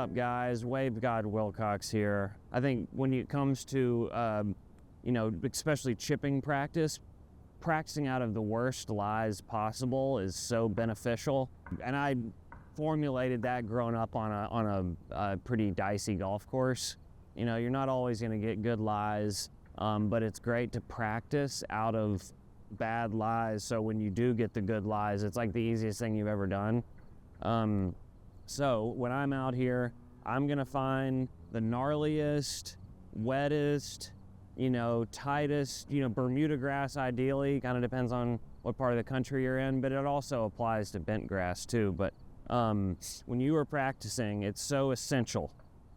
up, guys? Wave God Wilcox here. I think when it comes to, especially chipping practice, practicing out of the worst lies possible is so beneficial. And I formulated that growing up on a pretty dicey golf course. You know, you're not always going to get good lies, but it's great to practice out of bad lies. So when you do get the good lies, it's like the easiest thing you've ever done. So when I'm out here, I'm going to find the gnarliest, wettest, tightest, Bermuda grass ideally. Kind of depends on what part of the country you're in, but it also applies to bent grass too. But when you are practicing, it's so essential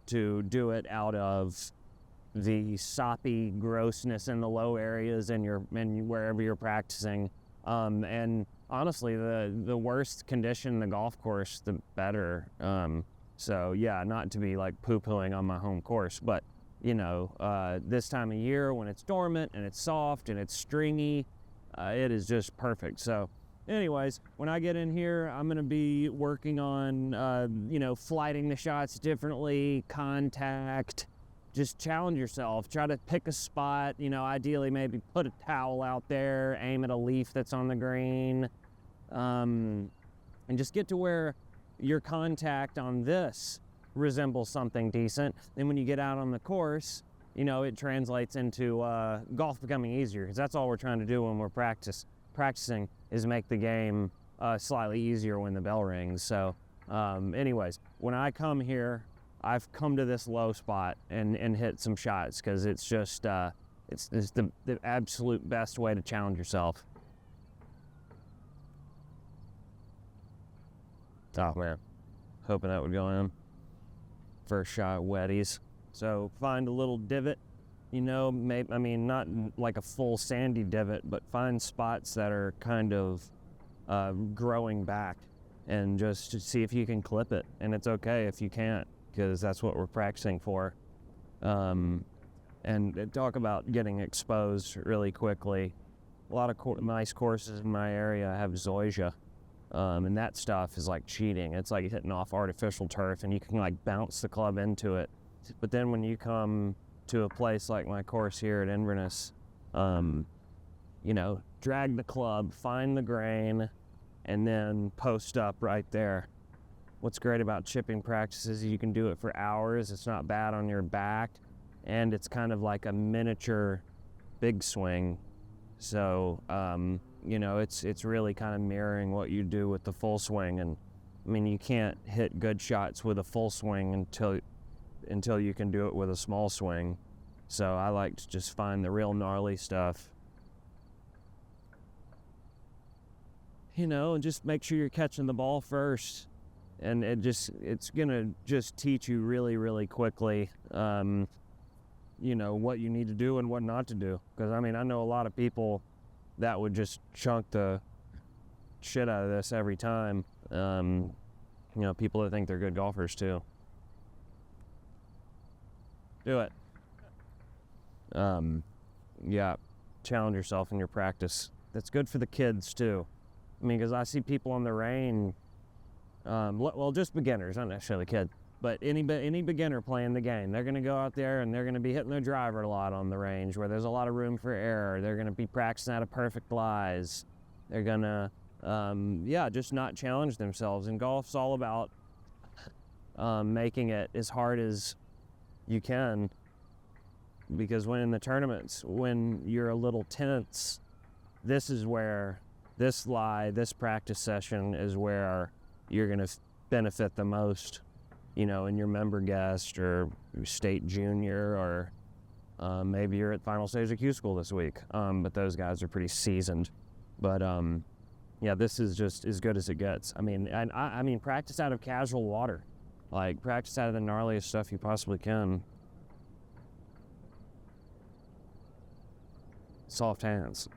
to do it out of the soppy grossness in the low areas and wherever you're practicing. And honestly, the worse condition the golf course, the better. So yeah, not to be like poo-pooing on my home course, but this time of year when it's dormant and it's soft and it's stringy, it is just perfect. So anyways, when I get in here, I'm going to be working on, flighting the shots differently, contact, just challenge yourself. Try to pick a spot, ideally maybe put a towel out there, aim at a leaf that's on the green, and just get to where your contact on this resembles something decent. Then when you get out on the course, it translates into golf becoming easier, because that's all we're trying to do when we're practicing is make the game slightly easier when the bell rings. So anyways, when I come here, I've come to this low spot and hit some shots, because it's just it's the absolute best way to challenge yourself. Oh man, hoping that would go in. First shot wetties. So find a little divot, not like a full sandy divot, but find spots that are kind of growing back, and just to see if you can clip it. And it's okay if you can't, because that's what we're practicing for. And talk about getting exposed really quickly. A lot of nice courses in my area have zoysia, and that stuff is like cheating. It's like hitting off artificial turf, and you can like bounce the club into it. But then when you come to a place like my course here at Inverness, drag the club, find the grain, and then post up right there. What's great about chipping practice is you can do it for hours. It's not bad on your back, and it's kind of like a miniature big swing. So, it's really kind of mirroring what you do with the full swing. And I mean, you can't hit good shots with a full swing until you can do it with a small swing. So I like to just find the real gnarly stuff, and just make sure you're catching the ball first. And it's gonna just teach you really, really quickly, what you need to do and what not to do. Because I know a lot of people that would just chunk the shit out of this every time. People that think they're good golfers too. Do it. Challenge yourself in your practice. That's good for the kids too. Because I see people on the range, just beginners, not necessarily kids, but any beginner playing the game. They're going to go out there and they're going to be hitting their driver a lot on the range where there's a lot of room for error. They're going to be practicing out of perfect lies. They're going to, just not challenge themselves. And golf's all about making it as hard as you can, because when in the tournaments, when you're a little tense, this is where this practice session is where you're going to benefit the most, in your member guest or state junior, or maybe you're at final stage of Q school this week. But those guys are pretty seasoned. But this is just as good as it gets. Practice out of casual water, like practice out of the gnarliest stuff you possibly can. Soft hands.